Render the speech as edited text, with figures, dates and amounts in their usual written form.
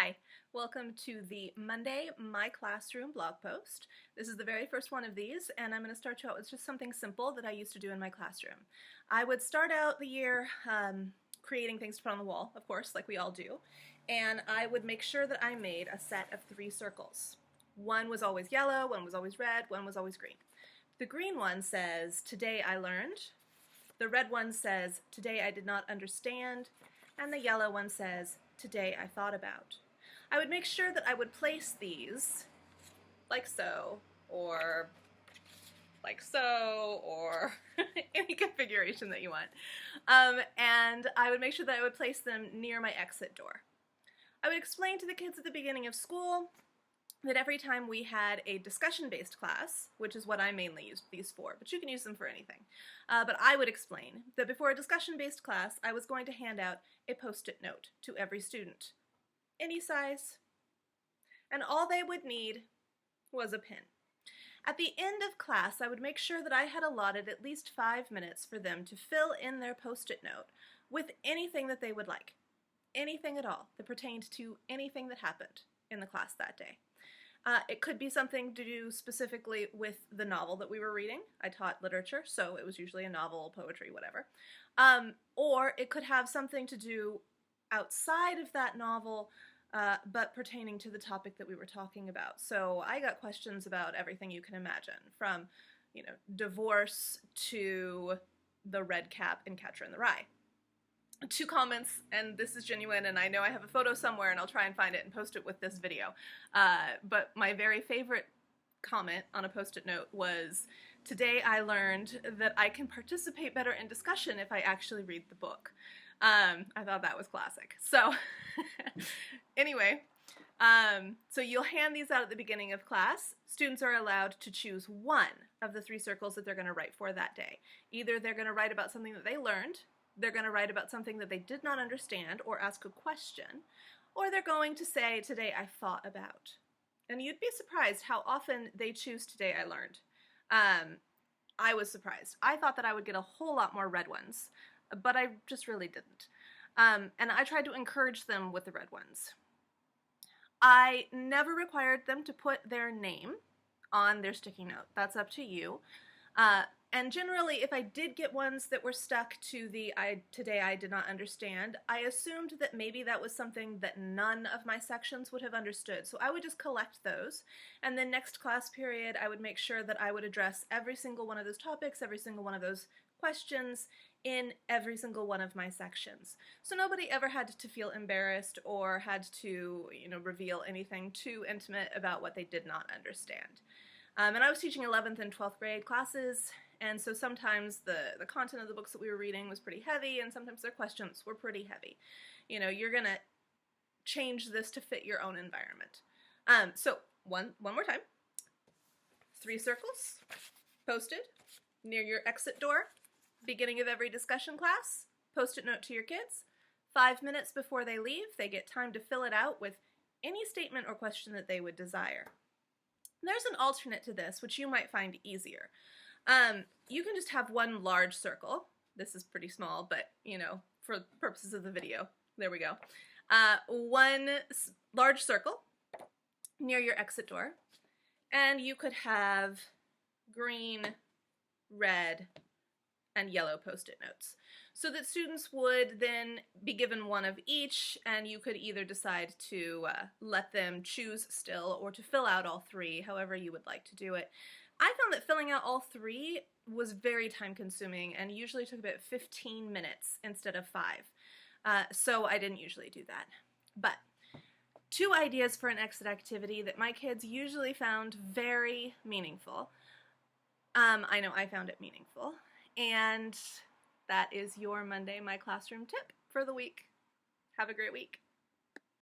Hi, welcome to the Monday My Classroom blog post. This is the very first one of these, and I'm going to start you out with just something simple that I used to do in my classroom. I would start out the year creating things to put on the wall, of course, like we all do, and I would make sure that I made a set of 3 circles. One was always yellow, one was always red, one was always green. The green one says, "Today I learned." The red one says, "Today I did not understand." And the yellow one says, "Today I thought about." I would make sure that I would place these like so, or like so, or any configuration that you want. And I would make sure that I would place them near my exit door. I would explain to the kids at the beginning of school that every time we had a discussion-based class, which is what I mainly used these for, but you can use them for anything, but I would explain that before a discussion-based class, I was going to hand out a post-it note to every student, any size, and all they would need was a pen. At the end of class, I would make sure that I had allotted at least 5 minutes for them to fill in their post-it note with anything that they would like, anything at all that pertained to anything that happened in the class that day. It could be something to do specifically with the novel that we were reading. I taught literature, so it was usually a novel, poetry, whatever. Or it could have something to do outside of that novel, but pertaining to the topic that we were talking about. So I got questions about everything you can imagine, from, divorce to the red cap in Catcher in the Rye. 2 comments, and this is genuine, and I know I have a photo somewhere, and I'll try and find it and post it with this video. But my very favorite comment on a post-it note was, "Today I learned that I can participate better in discussion if I actually read the book." I thought that was classic. So anyway, so you'll hand these out at the beginning of class. Students are allowed to choose one of the 3 circles that they're going to write for that day. Either they're going to write about something that they learned, they're going to write about something that they did not understand or ask a question, or they're going to say, "Today I thought about." And you'd be surprised how often they choose "Today I learned." I was surprised. I thought that I would get a whole lot more red ones, but I just really didn't. And I tried to encourage them with the red ones. I never required them to put their name on their sticky note. That's up to you. And generally, if I did get ones that were stuck to the "Today I did not understand," I assumed that maybe that was something that none of my sections would have understood. So I would just collect those, and then next class period, I would make sure that I would address every single one of those topics, every single one of those questions in every single one of my sections. So nobody ever had to feel embarrassed or had to, reveal anything too intimate about what they did not understand. And I was teaching 11th and 12th grade classes, and so sometimes the content of the books that we were reading was pretty heavy, and sometimes their questions were pretty heavy. You're going to change this to fit your own environment. So one more time. 3 circles, posted near your exit door, beginning of every discussion class, post-it note to your kids. 5 minutes before they leave, they get time to fill it out with any statement or question that they would desire. There's an alternate to this, which you might find easier. You can just have one large circle. This is pretty small, but, for purposes of the video, there we go. One large circle near your exit door, and you could have green, red, and yellow post-it notes, so that students would then be given one of each, and you could either decide to let them choose still or to fill out all 3, however you would like to do it. I found that filling out all 3 was very time-consuming and usually took about 15 minutes instead of 5, so I didn't usually do that. But 2 ideas for an exit activity that my kids usually found very meaningful. I know I found it meaningful. And that is your Monday My Classroom tip for the week. Have a great week.